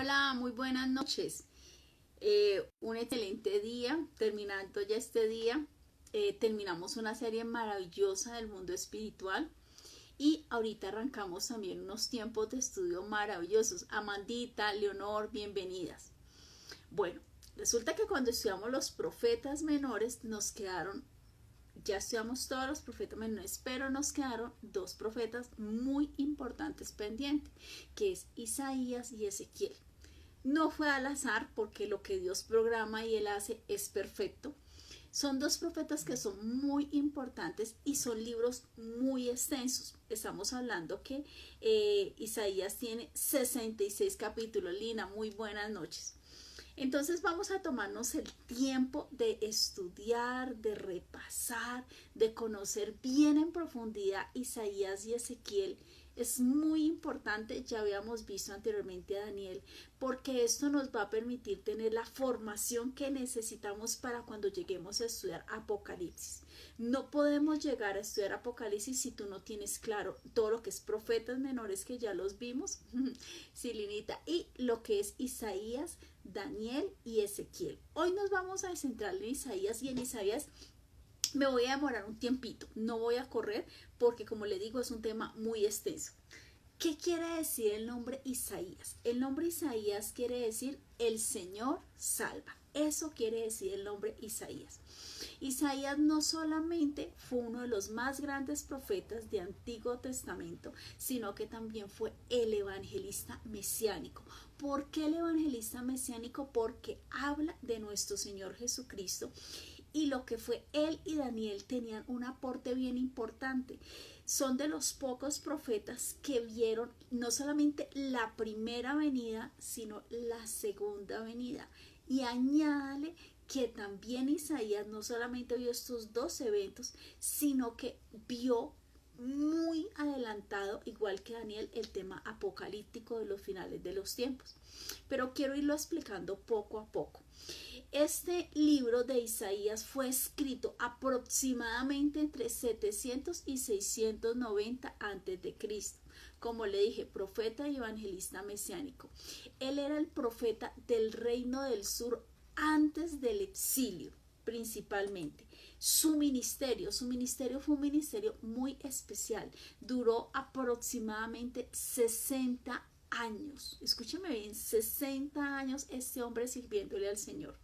Hola, muy buenas noches. Un excelente día. Terminando ya este día, terminamos una serie maravillosa del mundo espiritual y ahorita arrancamos también unos tiempos de estudio maravillosos. Amandita, Leonor, bienvenidas. Bueno, resulta que cuando estudiamos los profetas menores nos quedaron, ya estudiamos todos los profetas menores, pero nos quedaron dos profetas muy importantes pendientes, que es Isaías y Ezequiel. No fue al azar porque lo que Dios programa y Él hace es perfecto. Son dos profetas que son muy importantes y son libros muy extensos. Estamos hablando que Isaías tiene 66 capítulos. Lina, muy buenas noches. Entonces vamos a tomarnos el tiempo de estudiar, de repasar, de conocer bien en profundidad Isaías y Ezequiel. Es muy importante, ya habíamos visto anteriormente a Daniel, porque esto nos va a permitir tener la formación que necesitamos para cuando lleguemos a estudiar Apocalipsis. No podemos llegar a estudiar Apocalipsis si tú no tienes claro todo lo que es profetas menores, que ya los vimos, Silinita, y lo que es Isaías, Daniel y Ezequiel. Hoy nos vamos a centrar en Isaías, y en Isaías me voy a demorar un tiempito, no voy a correr porque, como le digo, es un tema muy extenso. ¿Qué quiere decir el nombre Isaías? El nombre Isaías quiere decir el Señor salva. Eso quiere decir el nombre Isaías. Isaías no solamente fue uno de los más grandes profetas de Antiguo Testamento, sino que también fue el evangelista mesiánico. ¿Por qué el evangelista mesiánico? Porque habla de nuestro Señor Jesucristo, y lo que fue él y Daniel tenían un aporte bien importante. Son de los pocos profetas que vieron no solamente la primera venida, sino la segunda venida. Y añádale que también Isaías no solamente vio estos dos eventos, sino que vio muy adelantado, igual que Daniel, el tema apocalíptico de los finales de los tiempos. Pero quiero irlo explicando poco a poco. Este libro de Isaías fue escrito aproximadamente entre 700 y 690 a.C. Como le dije, profeta y evangelista mesiánico. Él era el profeta del reino del sur antes del exilio, principalmente. Su ministerio fue un ministerio muy especial. Duró aproximadamente 60 años. Escúcheme bien, 60 años este hombre sirviéndole al Señor.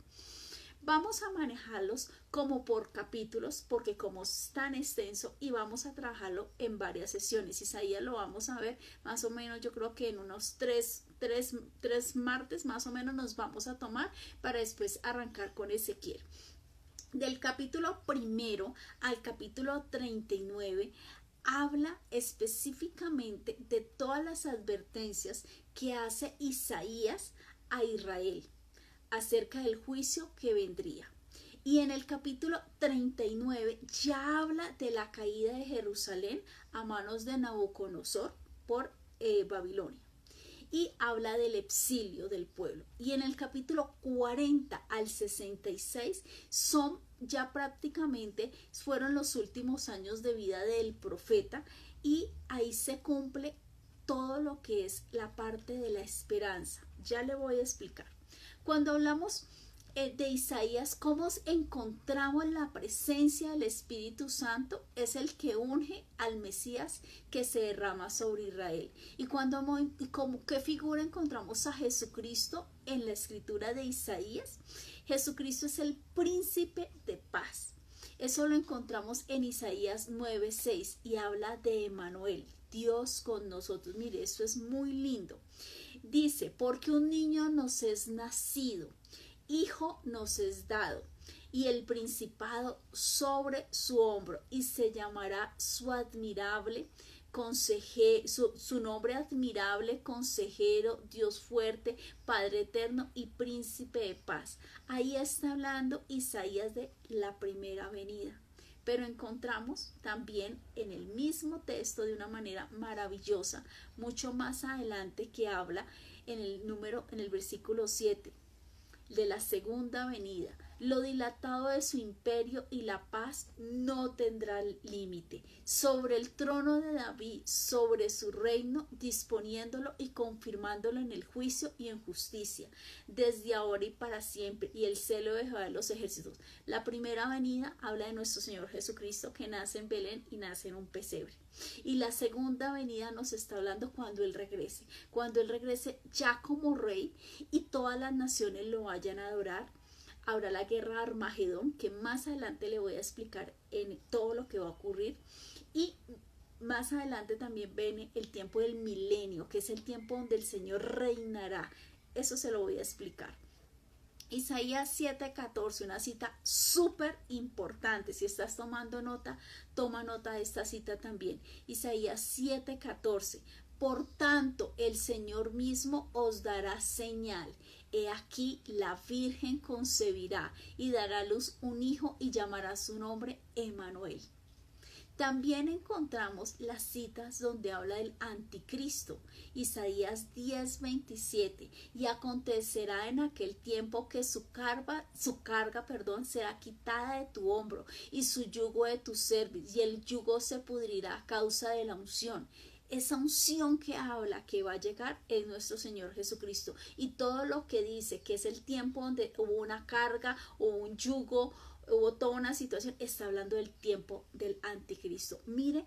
Vamos a manejarlos como por capítulos, porque como es tan extenso, y vamos a trabajarlo en varias sesiones. Isaías lo vamos a ver más o menos, yo creo que en unos tres martes más o menos nos vamos a tomar para después arrancar con Ezequiel. Del capítulo primero al capítulo 39 habla específicamente de todas las advertencias que hace Isaías a Israel acerca del juicio que vendría. Y en el capítulo 39 ya habla de la caída de Jerusalén a manos de Nabucodonosor por Babilonia. Y habla del exilio del pueblo. Y en el capítulo 40 al 66 son ya prácticamente, fueron los últimos años de vida del profeta, y ahí se cumple todo lo que es la parte de la esperanza. Ya le voy a explicar. Cuando hablamos de Isaías, ¿cómo encontramos la presencia del Espíritu Santo? Es el que unge al Mesías que se derrama sobre Israel. Y como ¿qué figura encontramos a Jesucristo en la escritura de Isaías? Jesucristo es el príncipe de paz. Eso lo encontramos en Isaías 9:6 y habla de Emmanuel, Dios con nosotros. Mire, esto es muy lindo. Dice, porque un niño nos es nacido, hijo nos es dado, y el principado sobre su hombro, y se llamará su admirable consejero, su nombre admirable, consejero, Dios fuerte, Padre eterno y príncipe de paz. Ahí está hablando Isaías de la primera venida. Pero encontramos también en el mismo texto, de una manera maravillosa, mucho más adelante, que habla en el versículo 7 de la segunda venida, Lo dilatado de su imperio y la paz no tendrá límite. Sobre el trono de David, sobre su reino, disponiéndolo y confirmándolo en el juicio y en justicia, desde ahora y para siempre, y el celo de Jehová de los ejércitos. La primera venida habla de nuestro Señor Jesucristo, que nace en Belén y nace en un pesebre. Y la segunda venida nos está hablando cuando Él regrese ya como rey y todas las naciones lo vayan a adorar. Habrá la guerra de Armagedón, que más adelante le voy a explicar en todo lo que va a ocurrir. Y más adelante también viene el tiempo del milenio, que es el tiempo donde el Señor reinará. Eso se lo voy a explicar. Isaías 7:14, una cita súper importante. Si estás tomando nota, toma nota de esta cita también. Isaías 7:14. Por tanto, el Señor mismo os dará señal. He aquí la Virgen concebirá y dará a luz un hijo y llamará su nombre Emmanuel. También encontramos las citas donde habla del anticristo, Isaías 10:27, y acontecerá en aquel tiempo que su carga será quitada de tu hombro y su yugo de tu cerviz, y el yugo se pudrirá a causa de la unción. Esa unción que habla que va a llegar es nuestro Señor Jesucristo, y todo lo que dice que es el tiempo donde hubo una carga o un yugo, hubo toda una situación, está hablando del tiempo del anticristo. Mire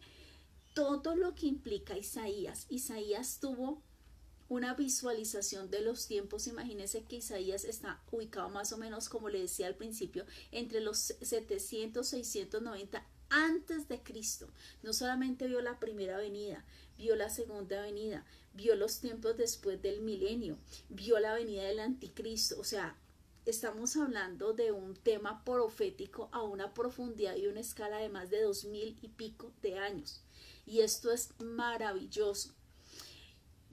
todo lo que implica Isaías. Isaías tuvo una visualización de los tiempos. Imagínense que Isaías está ubicado más o menos, como le decía al principio, entre los 700, 690 antes de Cristo. No solamente vio la primera venida, vio la segunda venida, vio los tiempos después del milenio, vio la venida del anticristo. O sea, estamos hablando de un tema profético a una profundidad y una escala de más de 2000 y pico de años. Y esto es maravilloso.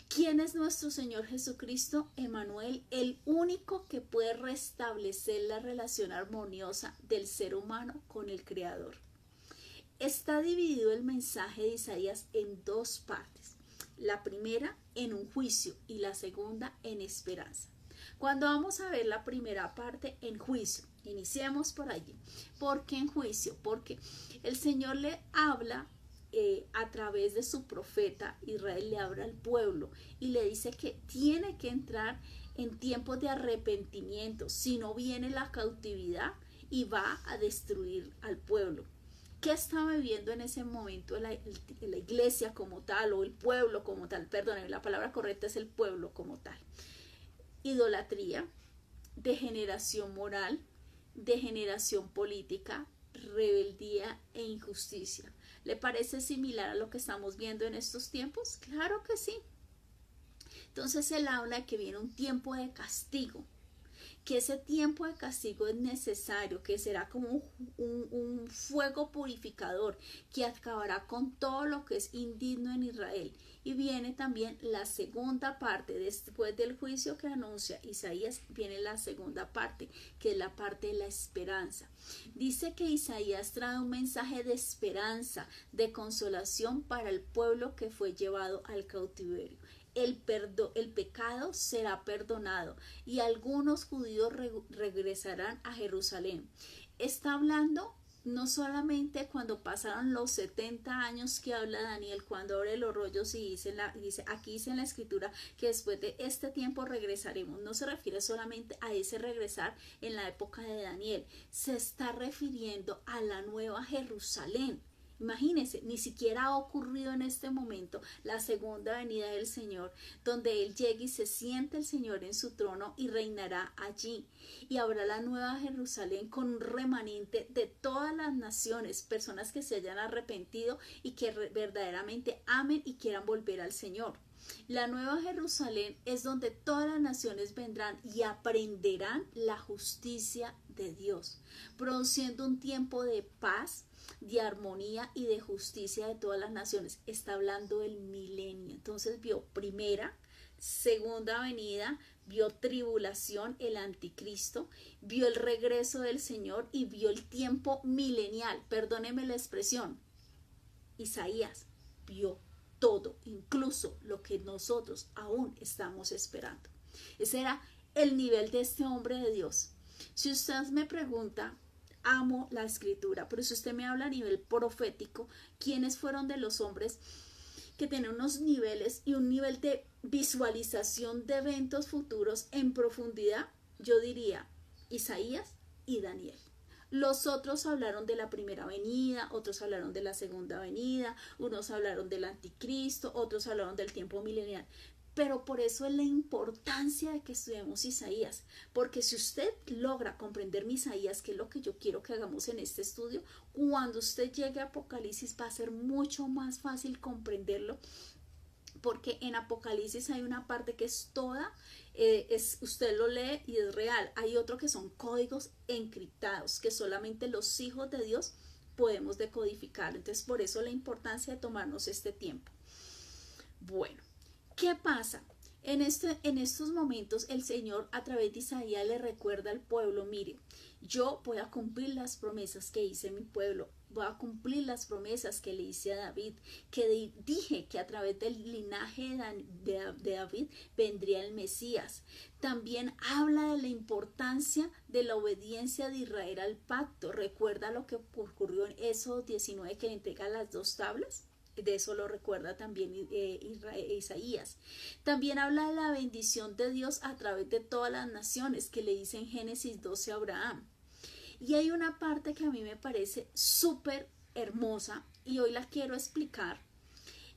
¿Quién es nuestro Señor Jesucristo? Emmanuel, el único que puede restablecer la relación armoniosa del ser humano con el Creador. Está dividido el mensaje de Isaías en dos partes. La primera en un juicio y la segunda en esperanza. Cuando vamos a ver la primera parte en juicio, iniciemos por allí. ¿Por qué en juicio? Porque el Señor le habla a través de su profeta. Israel le habla al pueblo y le dice que tiene que entrar en tiempos de arrepentimiento, si no viene la cautividad y va a destruir al pueblo. ¿Qué estaba viviendo en ese momento la iglesia como tal, o el pueblo como tal? Perdón, la palabra correcta es el pueblo como tal. Idolatría, degeneración moral, degeneración política, rebeldía e injusticia. ¿Le parece similar a lo que estamos viendo en estos tiempos? Claro que sí. Entonces él habla de que viene un tiempo de castigo, que ese tiempo de castigo es necesario, que será como un fuego purificador que acabará con todo lo que es indigno en Israel. Y viene también la segunda parte, después del juicio que anuncia Isaías, viene la segunda parte, que es la parte de la esperanza. Dice que Isaías trae un mensaje de esperanza, de consolación para el pueblo que fue llevado al cautiverio. El pecado será perdonado y algunos judíos regresarán a Jerusalén. Está hablando no solamente cuando pasaron los 70 años que habla Daniel, cuando abre los rollos y aquí dice en la escritura que después de este tiempo regresaremos. No se refiere solamente a ese regresar en la época de Daniel, se está refiriendo a la nueva Jerusalén. Imagínense, ni siquiera ha ocurrido en este momento la segunda venida del Señor, donde Él llegue y se siente el Señor en su trono y reinará allí. Y habrá la nueva Jerusalén con un remanente de todas las naciones, personas que se hayan arrepentido y que verdaderamente amen y quieran volver al Señor. La nueva Jerusalén es donde todas las naciones vendrán y aprenderán la justicia de Dios, produciendo un tiempo de paz, de armonía y de justicia de todas las naciones. Está hablando del milenio. Entonces vio primera, segunda venida, vio tribulación, el anticristo, vio el regreso del Señor y vio el tiempo milenial. Perdóneme la expresión. Isaías vio todo, incluso lo que nosotros aún estamos esperando. Ese era el nivel de este hombre de Dios. Si usted me pregunta, amo la escritura, pero si usted me habla a nivel profético, ¿quiénes fueron de los hombres que tienen unos niveles y un nivel de visualización de eventos futuros en profundidad? Yo diría Isaías y Daniel. Los otros hablaron de la primera venida, otros hablaron de la segunda venida, unos hablaron del anticristo, otros hablaron del tiempo milenial. Pero por eso es la importancia de que estudiemos Isaías, porque si usted logra comprender mi Isaías, que es lo que yo quiero que hagamos en este estudio, cuando usted llegue a Apocalipsis va a ser mucho más fácil comprenderlo, porque en Apocalipsis hay una parte que es toda, usted lo lee y es real. Hay otro que son códigos encriptados, que solamente los hijos de Dios podemos decodificar. Entonces, por eso la importancia de tomarnos este tiempo. Bueno, ¿qué pasa? En estos momentos el Señor a través de Isaías le recuerda al pueblo, mire, yo voy a cumplir las promesas que hice a mi pueblo, voy a cumplir las promesas que le hice a David, que dije que a través del linaje de David vendría el Mesías. También habla de la importancia de la obediencia de Israel al pacto. ¿Recuerda lo que ocurrió en Éxodo 19, que le entrega las 2 tablas? De eso lo recuerda también Isaías. También habla de la bendición de Dios a través de todas las naciones, que le dice en Génesis 12 a Abraham. Y hay una parte que a mí me parece súper hermosa y hoy la quiero explicar,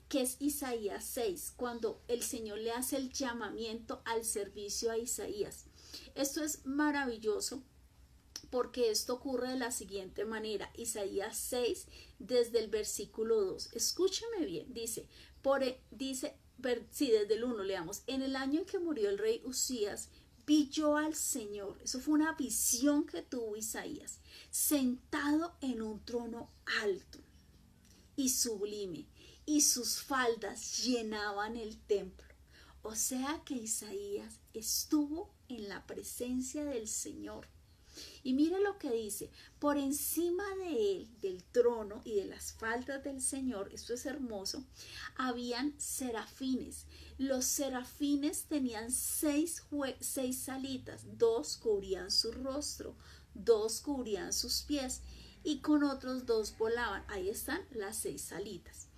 que es Isaías 6, cuando el Señor le hace el llamamiento al servicio a Isaías. Esto es maravilloso, porque esto ocurre de la siguiente manera. Isaías 6, desde el versículo 2. Escúcheme bien, dice, desde el 1 leamos. En el año en que murió el rey Usías, vi yo al Señor. Eso fue una visión que tuvo Isaías, sentado en un trono alto y sublime, y sus faldas llenaban el templo. O sea que Isaías estuvo en la presencia del Señor. Y mire lo que dice, por encima de él, del trono y de las faldas del Señor, esto es hermoso, habían serafines. Los serafines tenían seis alitas, 2 cubrían su rostro, 2 cubrían sus pies y con otros 2 volaban. Ahí están las 6 alitas.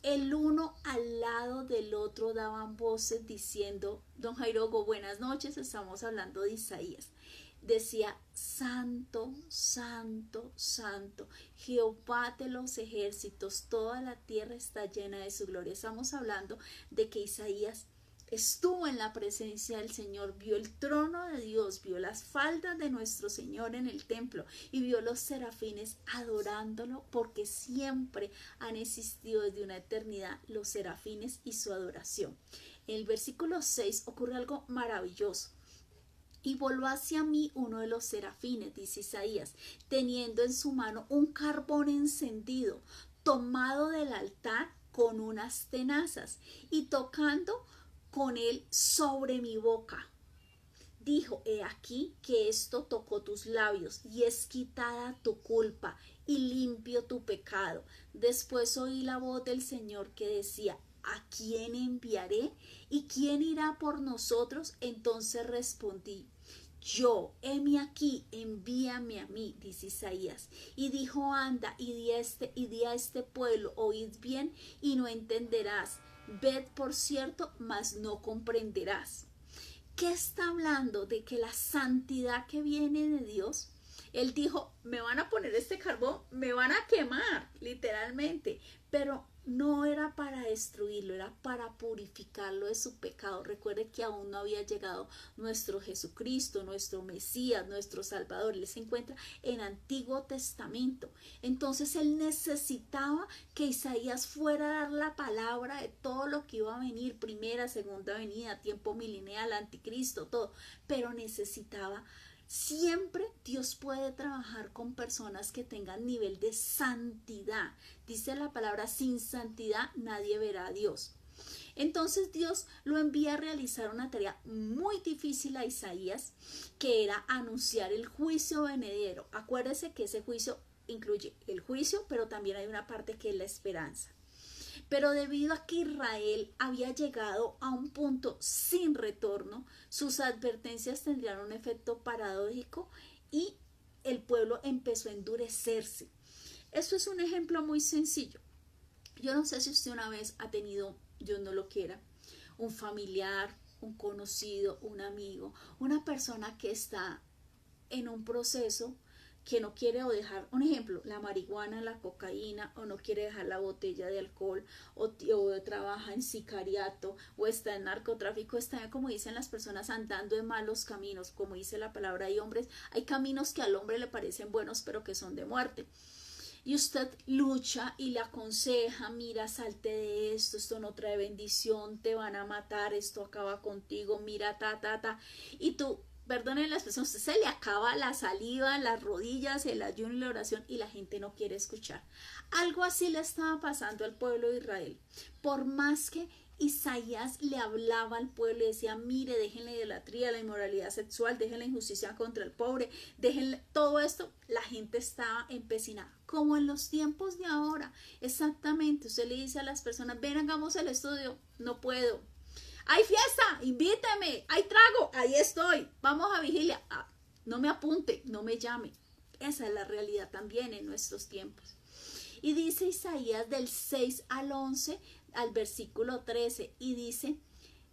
El uno al lado del otro daban voces diciendo, don Jairogo, buenas noches, estamos hablando de Isaías. Decía, santo, santo, santo, Jehová de los ejércitos, toda la tierra está llena de su gloria. Estamos hablando de que Isaías estuvo en la presencia del Señor, vio el trono de Dios, vio las faldas de nuestro Señor en el templo y vio los serafines adorándolo, porque siempre han existido desde una eternidad los serafines y su adoración. En el versículo 6 ocurre algo maravilloso. Y voló hacia mí uno de los serafines, dice Isaías, teniendo en su mano un carbón encendido, tomado del altar con unas tenazas, y tocando con él sobre mi boca. Dijo, he aquí que esto tocó tus labios, y es quitada tu culpa, y limpio tu pecado. Después oí la voz del Señor que decía, ¿a quién enviaré? ¿Y quién irá por nosotros? Entonces respondí, yo, heme aquí, envíame a mí, dice Isaías. Y dijo, anda, y di a este pueblo, oíd bien y no entenderás. Ved por cierto, mas no comprenderás. ¿Qué está hablando? De que la santidad que viene de Dios. Él dijo, me van a poner este carbón, me van a quemar, literalmente, pero no era para destruirlo, era para purificarlo de su pecado. Recuerde que aún no había llegado nuestro Jesucristo, nuestro Mesías, nuestro Salvador. Él se encuentra en Antiguo Testamento. Entonces él necesitaba que Isaías fuera a dar la palabra de todo lo que iba a venir, primera, segunda venida, tiempo milenial, anticristo, todo, pero necesitaba. Siempre Dios puede trabajar con personas que tengan nivel de santidad. Dice la palabra, sin santidad nadie verá a Dios. Entonces Dios lo envía a realizar una tarea muy difícil a Isaías, que era anunciar el juicio venidero. Acuérdese que ese juicio incluye el juicio, pero también hay una parte que es la esperanza. Pero debido a que Israel había llegado a un punto sin retorno, sus advertencias tendrían un efecto paradójico y el pueblo empezó a endurecerse. Esto es un ejemplo muy sencillo. Yo no sé si usted una vez ha tenido, Dios no lo quiera, un familiar, un conocido, un amigo, una persona que está en un proceso que no quiere o dejar, un ejemplo, la marihuana, la cocaína, o no quiere dejar la botella de alcohol, o trabaja en sicariato, o está en narcotráfico, está, como dicen las personas, andando en malos caminos, como dice la palabra, hay caminos que al hombre le parecen buenos, pero que son de muerte. Y usted lucha y le aconseja, mira, salte de esto no trae bendición, te van a matar, esto acaba contigo, mira, y tú, perdonen la expresión, usted se le acaba la saliva, las rodillas, el ayuno y la oración y la gente no quiere escuchar. Algo así le estaba pasando al pueblo de Israel. Por más que Isaías le hablaba al pueblo y decía, mire, dejen la idolatría, la inmoralidad sexual, dejen la injusticia contra el pobre, dejen todo esto, la gente estaba empecinada, como en los tiempos de ahora. Exactamente, usted le dice a las personas, ven, hagamos el estudio, no puedo. Hay fiesta, invíteme, hay trago, ahí estoy, vamos a vigilia. No me apunte, no me llame. Esa es la realidad también en nuestros tiempos. Y dice Isaías del 6 al 11, al versículo 13, y dice,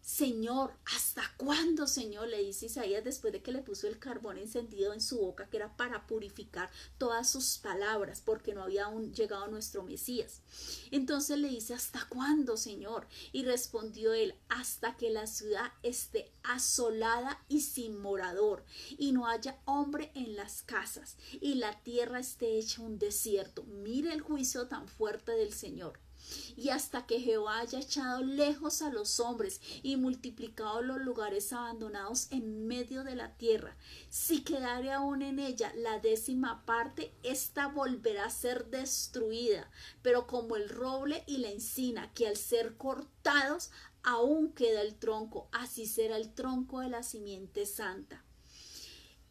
Señor, ¿hasta cuándo, Señor? Le dice Isaías después de que le puso el carbón encendido en su boca, que era para purificar todas sus palabras, porque no había aún llegado nuestro Mesías. Entonces le dice, ¿hasta cuándo, Señor? Y respondió él, hasta que la ciudad esté asolada y sin morador, y no haya hombre en las casas, y la tierra esté hecha un desierto. Mire el juicio tan fuerte del Señor. Y hasta que Jehová haya echado lejos a los hombres y multiplicado los lugares abandonados en medio de la tierra, si quedare aún en ella la 10ª parte, ésta volverá a ser destruida, pero como el roble y la encina, que al ser cortados aún queda el tronco, así será el tronco de la simiente santa.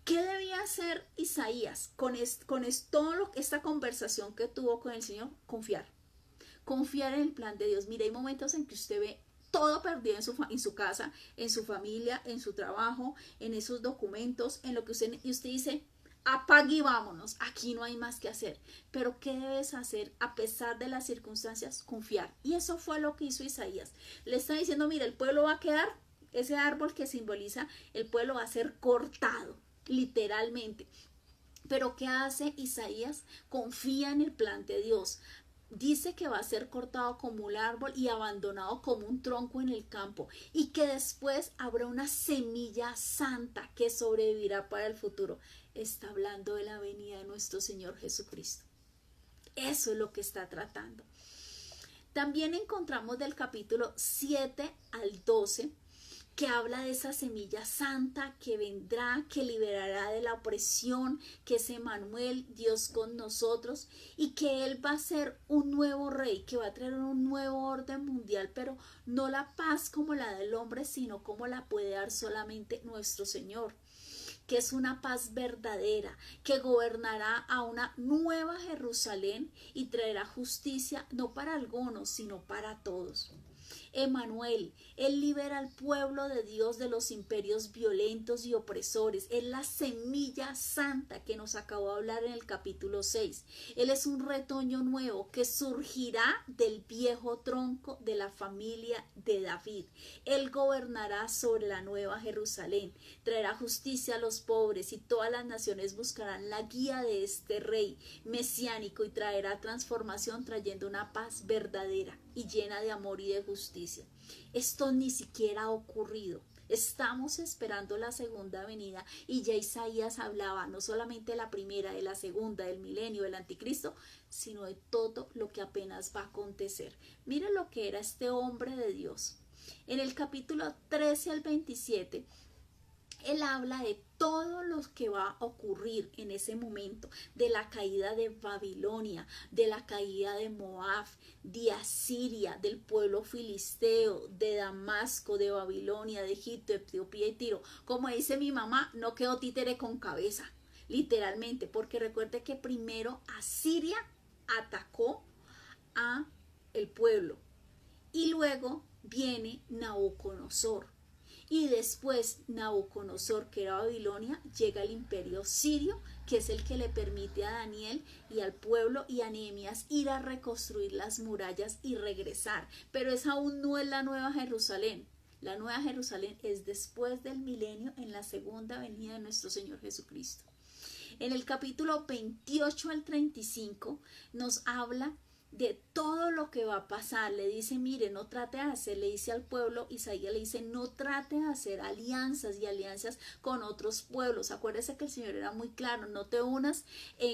¿Qué debía hacer Isaías con esta conversación que tuvo con el Señor? Confiar en el plan de Dios. Mira, hay momentos en que usted ve todo perdido en su casa, en su familia, en su trabajo, en esos documentos, en lo que usted dice, apague y vámonos, aquí no hay más que hacer. Pero ¿qué debes hacer a pesar de las circunstancias? Confiar. Y eso fue lo que hizo Isaías. Le está diciendo, mira, el pueblo va a quedar, ese árbol que simboliza, el pueblo va a ser cortado, literalmente. Pero ¿qué hace Isaías? Confía en el plan de Dios. Dice que va a ser cortado como un árbol y abandonado como un tronco en el campo, y que después habrá una semilla santa que sobrevivirá para el futuro. Está hablando de la venida de nuestro Señor Jesucristo. Eso es lo que está tratando. También encontramos del capítulo 7 al 12 que habla de esa semilla santa que vendrá, que liberará de la opresión, que es Emmanuel, Dios con nosotros, y que Él va a ser un nuevo rey, que va a traer un nuevo orden mundial, pero no la paz como la del hombre, sino como la puede dar solamente nuestro Señor, que es una paz verdadera, que gobernará a una nueva Jerusalén y traerá justicia no para algunos, sino para todos. Emmanuel, Él libera al pueblo de Dios de los imperios violentos y opresores. Es la semilla santa que nos acabó de hablar en el capítulo 6. Él es un retoño nuevo que surgirá del viejo tronco de la familia de David. Él gobernará sobre la nueva Jerusalén, traerá justicia a los pobres, y todas las naciones buscarán la guía de este rey mesiánico, y traerá transformación, trayendo una paz verdadera y llena de amor y de justicia. Esto ni siquiera ha ocurrido. Estamos esperando la segunda venida, y ya Isaías hablaba no solamente de la primera, de la segunda, del milenio, del anticristo, sino de todo lo que apenas va a acontecer. Mira lo que era este hombre de Dios. En el capítulo 13 al 27, él habla de todo lo que va a ocurrir en ese momento, de la caída de Babilonia, de la caída de Moab, de Asiria, del pueblo filisteo, de Damasco, de Babilonia, de Egipto, de Etiopía y Tiro. Como dice mi mamá, no quedó títere con cabeza, literalmente, porque recuerde que primero Asiria atacó a el pueblo. Y luego viene Nabucodonosor. Y después Nabucodonosor, que era Babilonia, llega el imperio sirio, que es el que le permite a Daniel y al pueblo y a Nehemías ir a reconstruir las murallas y regresar. Pero esa aún no es la Nueva Jerusalén. La Nueva Jerusalén es después del milenio, en la segunda venida de nuestro Señor Jesucristo. En el capítulo 28 al 35 nos habla de todo lo que va a pasar. Le dice, mire, no trate de hacer, le dice al pueblo, Isaías le dice, no trate de hacer alianzas y alianzas con otros pueblos. Acuérdese que el Señor era muy claro, no te unas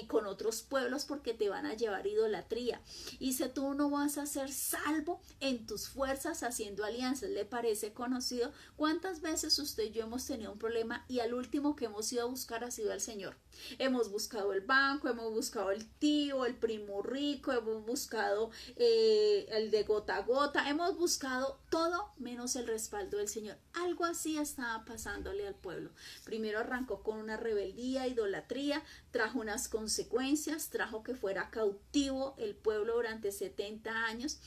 con otros pueblos porque te van a llevar idolatría. Y dice, tú no vas a ser salvo en tus fuerzas haciendo alianzas. ¿Le parece conocido? ¿Cuántas veces usted y yo hemos tenido un problema y al último que hemos ido a buscar ha sido al Señor? Hemos buscado el banco, hemos buscado el tío, el primo rico, hemos buscado el de gota a gota, hemos buscado todo menos el respaldo del Señor. Algo así estaba pasándole al pueblo. Primero arrancó con una rebeldía, idolatría, trajo unas consecuencias, trajo que fuera cautivo el pueblo durante 70 años.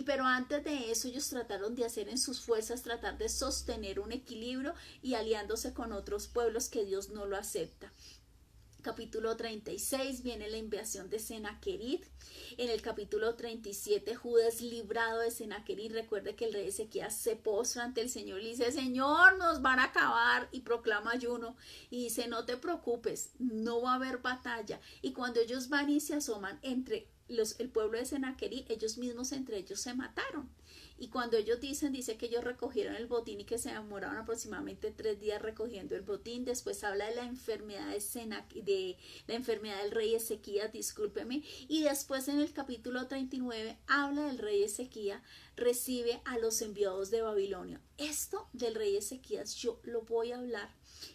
Pero antes de eso ellos trataron de hacer en sus fuerzas, tratar de sostener un equilibrio y aliándose con otros pueblos que Dios no lo acepta. Capítulo 36 viene la invasión de Senaquerib. En el capítulo 37 Judá es librado de Senaquerib. Recuerde que el rey Ezequías se postra ante el Señor y dice, Señor, nos van a acabar, y proclama ayuno y dice, no te preocupes, no va a haber batalla. Y cuando ellos van y se asoman entre el pueblo de Senaquerib, ellos mismos entre ellos se mataron. Y cuando ellos dice que ellos recogieron el botín y que se demoraron aproximadamente 3 días recogiendo el botín. Después habla de la enfermedad de la enfermedad del rey Ezequías, discúlpeme. Y después en el capítulo 39 habla del rey Ezequías, recibe a los enviados de Babilonia. Esto del rey Ezequías yo lo voy a hablar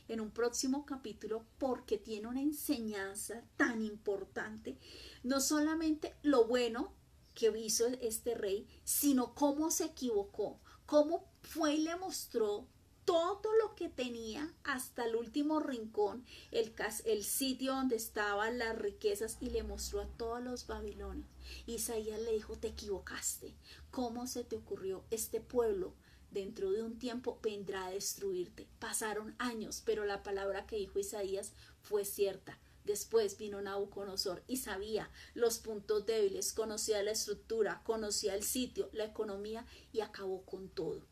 en un próximo capítulo porque tiene una enseñanza tan importante. No solamente lo bueno que hizo este rey, sino cómo se equivocó, cómo fue y le mostró todo lo que tenía hasta el último rincón, el sitio donde estaban las riquezas, y le mostró a todos los babilonios. Isaías le dijo, te equivocaste, ¿cómo se te ocurrió? Este pueblo dentro de un tiempo vendrá a destruirte. Pasaron años, pero la palabra que dijo Isaías fue cierta. Después vino Nabucodonosor y sabía los puntos débiles, conocía la estructura, conocía el sitio, la economía, y acabó con todo.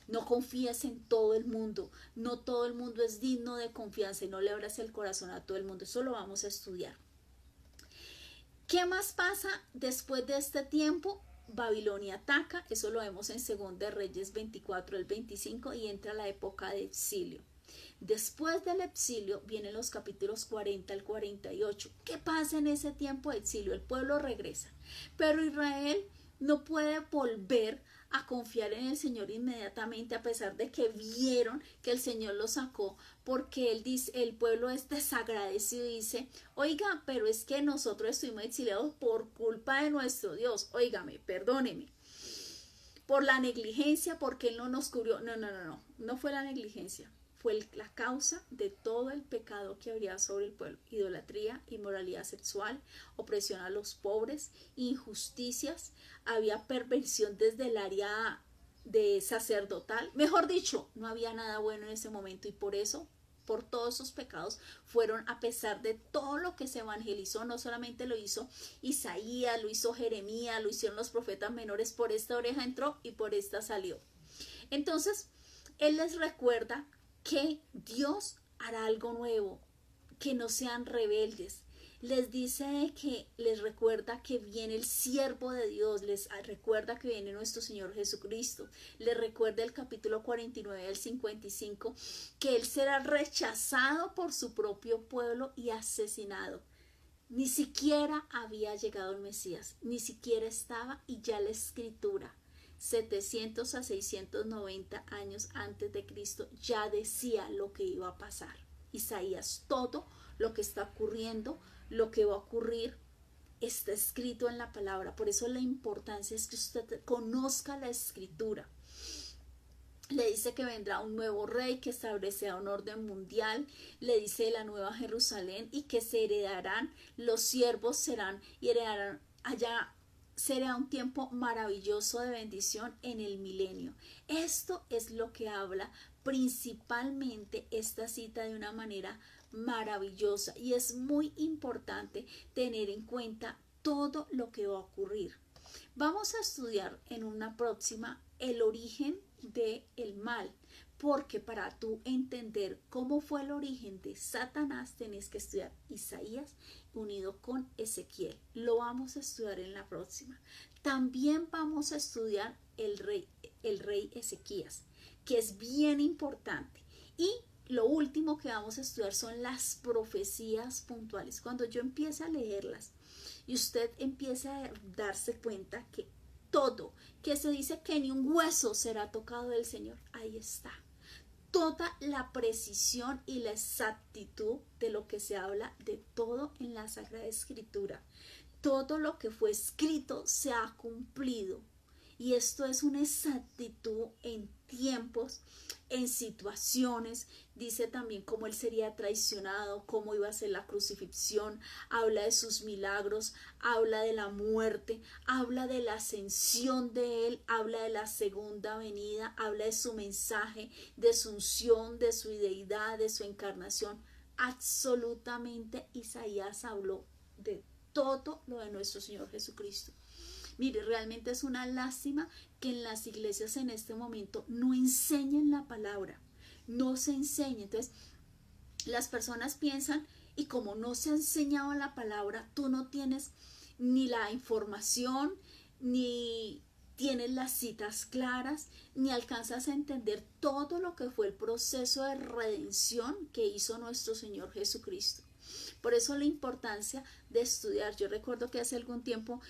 No confíes en todo el mundo, no todo el mundo es digno de confianza y no le abras el corazón a todo el mundo. Eso lo vamos a estudiar. ¿Qué más pasa después de este tiempo? Babilonia ataca, eso lo vemos en 2 de Reyes 24 al 25, y entra la época de exilio. Después del exilio vienen los capítulos 40 al 48. ¿Qué pasa en ese tiempo de exilio? El pueblo regresa, pero Israel no puede volver a confiar en el Señor inmediatamente, a pesar de que vieron que el Señor lo sacó, porque el pueblo es desagradecido y dice, oiga, pero es que nosotros estuvimos exiliados por culpa de nuestro Dios, óigame, perdóneme, por la negligencia, porque Él no nos cubrió. No fue la negligencia, fue la causa de todo el pecado que habría sobre el pueblo: idolatría, inmoralidad sexual, opresión a los pobres, injusticias, había perversión desde el área de sacerdotal. Mejor dicho, no había nada bueno en ese momento, y por eso, por todos esos pecados, fueron, a pesar de todo lo que se evangelizó, no solamente lo hizo Isaías, lo hizo Jeremías, lo hicieron los profetas menores, por esta oreja entró y por esta salió. Entonces, Él les recuerda que Dios hará algo nuevo, que no sean rebeldes. Les dice que les recuerda que viene el siervo de Dios, les recuerda que viene nuestro Señor Jesucristo, les recuerda el capítulo 49 al 55, que Él será rechazado por su propio pueblo y asesinado. Ni siquiera había llegado el Mesías, ni siquiera estaba, y ya la Escritura 700 a 690 años antes de Cristo ya decía lo que iba a pasar. Isaías, todo lo que está ocurriendo, lo que va a ocurrir, está escrito en la palabra. Por eso la importancia es que usted conozca la Escritura. Le dice que vendrá un nuevo rey que establecerá un orden mundial. Le dice de la nueva Jerusalén, y que se heredarán, los siervos serán y heredarán allá. será un tiempo maravilloso de bendición en el milenio. Esto es lo que habla principalmente esta cita de una manera maravillosa, y es muy importante tener en cuenta todo lo que va a ocurrir. Vamos a estudiar en una próxima el origen del mal, porque para tú entender cómo fue el origen de Satanás tenés que estudiar Isaías unido con Ezequiel. Lo vamos a estudiar en la próxima. También vamos a estudiar el rey Ezequías, que es bien importante. Y lo último que vamos a estudiar son las profecías puntuales. Cuando yo empiece a leerlas y usted empieza a darse cuenta que todo, que se dice que ni un hueso será tocado del Señor, ahí está. Toda la precisión y la exactitud de lo que se habla de todo en la Sagrada Escritura. Todo lo que fue escrito se ha cumplido. Y esto es una exactitud en tiempos, en situaciones. Dice también cómo él sería traicionado, cómo iba a ser la crucifixión, habla de sus milagros, habla de la muerte, habla de la ascensión de él, habla de la segunda venida, habla de su mensaje, de su unción, de su deidad, de su encarnación. Absolutamente Isaías habló de todo lo de nuestro Señor Jesucristo. Mire, realmente es una lástima que en las iglesias en este momento no enseñen la palabra, no se enseña. Entonces, las personas piensan, y como no se ha enseñado la palabra, tú no tienes ni la información, ni tienes las citas claras, ni alcanzas a entender todo lo que fue el proceso de redención que hizo nuestro Señor Jesucristo. Por eso la importancia de estudiar. Yo recuerdo que hace algún tiempo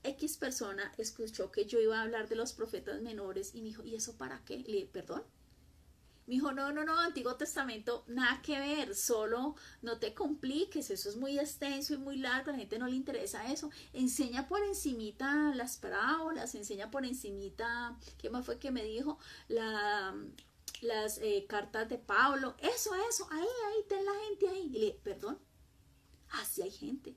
X persona escuchó que yo iba a hablar de los profetas menores y me dijo, ¿y eso para qué? Le dije, ¿perdón? Me dijo, no, Antiguo Testamento, nada que ver, solo no te compliques, eso es muy extenso y muy largo, a la gente no le interesa eso. Enseña por encimita las parábolas, enseña por encimita, ¿qué más fue que me dijo? Las cartas de Pablo, eso, ahí, ten la gente ahí. Y le dije, ¿perdón? Así hay gente.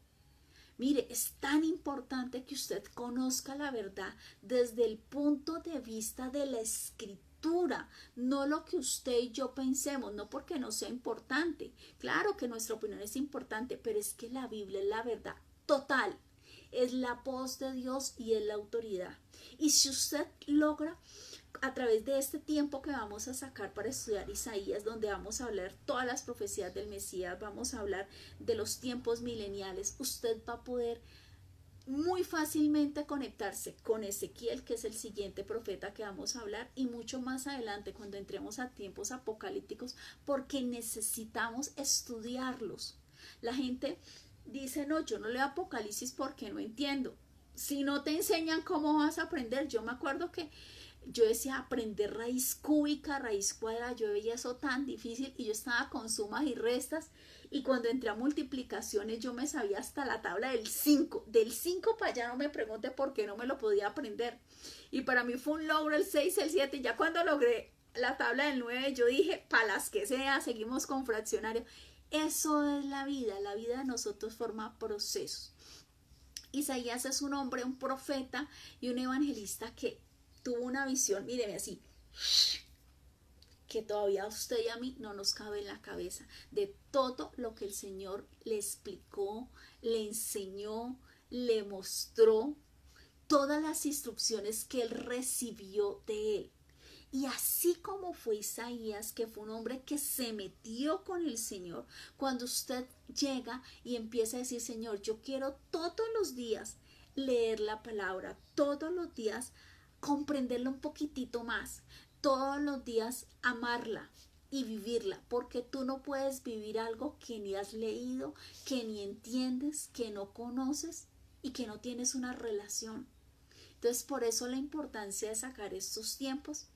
Mire, es tan importante que usted conozca la verdad desde el punto de vista de la escritura, no lo que usted y yo pensemos, no porque no sea importante. Claro que nuestra opinión es importante, pero es que la Biblia es la verdad total, es la voz de Dios y es la autoridad. Y si usted logra, a través de este tiempo que vamos a sacar para estudiar Isaías, donde vamos a hablar todas las profecías del Mesías, vamos a hablar de los tiempos mileniales, usted va a poder muy fácilmente conectarse con Ezequiel, que es el siguiente profeta que vamos a hablar, y mucho más adelante cuando entremos a tiempos apocalípticos, porque necesitamos estudiarlos. La gente dice, no, yo no leo Apocalipsis porque no entiendo. Si no te enseñan, ¿cómo vas a aprender? Yo me acuerdo que yo decía aprender raíz cúbica, raíz cuadrada, yo veía eso tan difícil y yo estaba con sumas y restas, y cuando entré a multiplicaciones yo me sabía hasta la tabla del 5, del 5 para allá no me pregunte por qué no me lo podía aprender, y para mí fue un logro el 6, el 7, ya cuando logré la tabla del 9 yo dije, para las que sea, seguimos con fraccionario. Eso es la vida de nosotros forma procesos. Isaías es un hombre, un profeta y un evangelista que tuvo una visión, míreme así, que todavía a usted y a mí no nos cabe en la cabeza, de todo lo que el Señor le explicó, le enseñó, le mostró, todas las instrucciones que él recibió de él. Y así como fue Isaías, que fue un hombre que se metió con el Señor, cuando usted llega y empieza a decir, Señor, yo quiero todos los días leer la palabra, todos los días comprenderla un poquitito más, todos los días amarla y vivirla, porque tú no puedes vivir algo que ni has leído, que ni entiendes, que no conoces y que no tienes una relación. Entonces, por eso la importancia de sacar estos tiempos.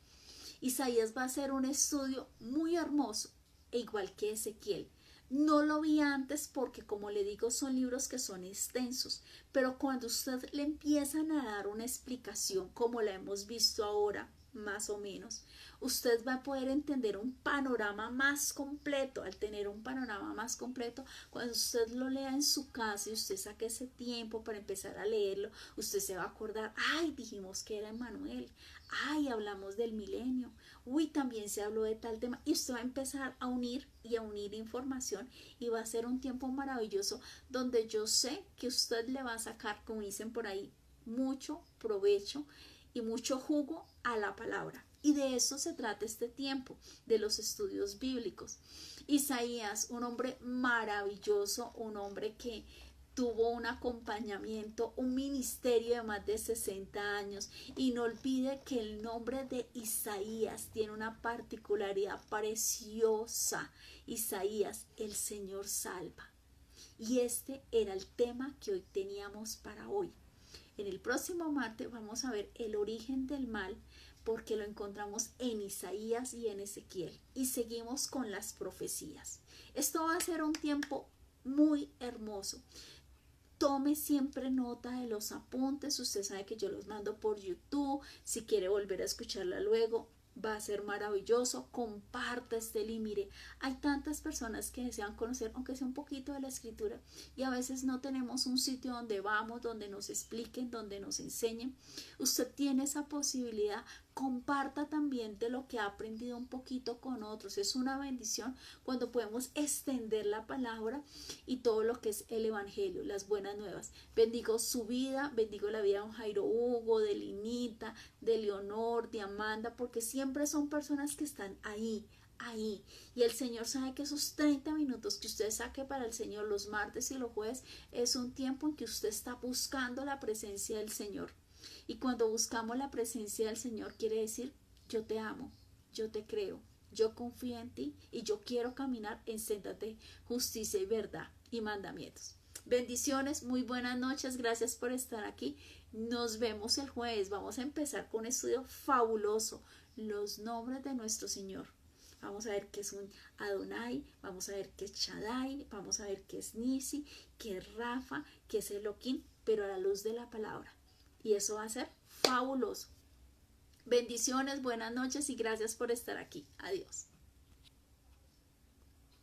Isaías va a hacer un estudio muy hermoso, e igual que Ezequiel. No lo vi antes porque, como le digo, son libros que son extensos, pero cuando usted le empiezan a dar una explicación como la hemos visto ahora, más o menos. Usted va a poder entender un panorama más completo. Al tener un panorama más completo, cuando usted lo lea en su casa y usted saque ese tiempo para empezar a leerlo, usted se va a acordar, ay, dijimos que era Emmanuel, ay, hablamos del milenio, uy, también se habló de tal tema, y usted va a empezar a unir y a unir información, y va a ser un tiempo maravilloso donde yo sé que usted le va a sacar, como dicen por ahí, mucho provecho y mucho jugo a la palabra. Y de eso se trata este tiempo, de los estudios bíblicos. Isaías, un hombre maravilloso, un hombre que tuvo un acompañamiento, un ministerio de más de 60 años. Y no olvide que el nombre de Isaías tiene una particularidad preciosa. Isaías, el Señor salva. Y este era el tema que hoy teníamos para hoy. En el próximo martes vamos a ver el origen del mal, porque lo encontramos en Isaías y en Ezequiel. Y seguimos con las profecías. Esto va a ser un tiempo muy hermoso. Tome siempre nota de los apuntes. Usted sabe que yo los mando por YouTube. Si quiere volver a escucharla luego, va a ser maravilloso. Comparta este link. Mire, hay tantas personas que desean conocer, aunque sea un poquito de la escritura, y a veces no tenemos un sitio donde vamos, donde nos expliquen, donde nos enseñen. Usted tiene esa posibilidad. Comparta también de lo que ha aprendido un poquito con otros. Es una bendición cuando podemos extender la palabra y todo lo que es el evangelio, las buenas nuevas. Bendigo su vida, bendigo la vida de don Jairo Hugo, de Linita, de Leonor, de Amanda, porque siempre son personas que están ahí. Y el Señor sabe que esos 30 minutos que usted saque para el Señor los martes y los jueves es un tiempo en que usted está buscando la presencia del Señor. Y cuando buscamos la presencia del Señor quiere decir, yo te amo, yo te creo, yo confío en ti y yo quiero caminar en sendas de justicia y verdad y mandamientos. Bendiciones, muy buenas noches, gracias por estar aquí. Nos vemos el jueves. Vamos a empezar con un estudio fabuloso, los nombres de nuestro Señor. Vamos a ver qué es un Adonai, vamos a ver qué es Shaddai, vamos a ver qué es Nisi, qué es Rafa, qué es Elohim, pero a la luz de la palabra. Y eso va a ser fabuloso. Bendiciones, buenas noches y gracias por estar aquí. Adiós.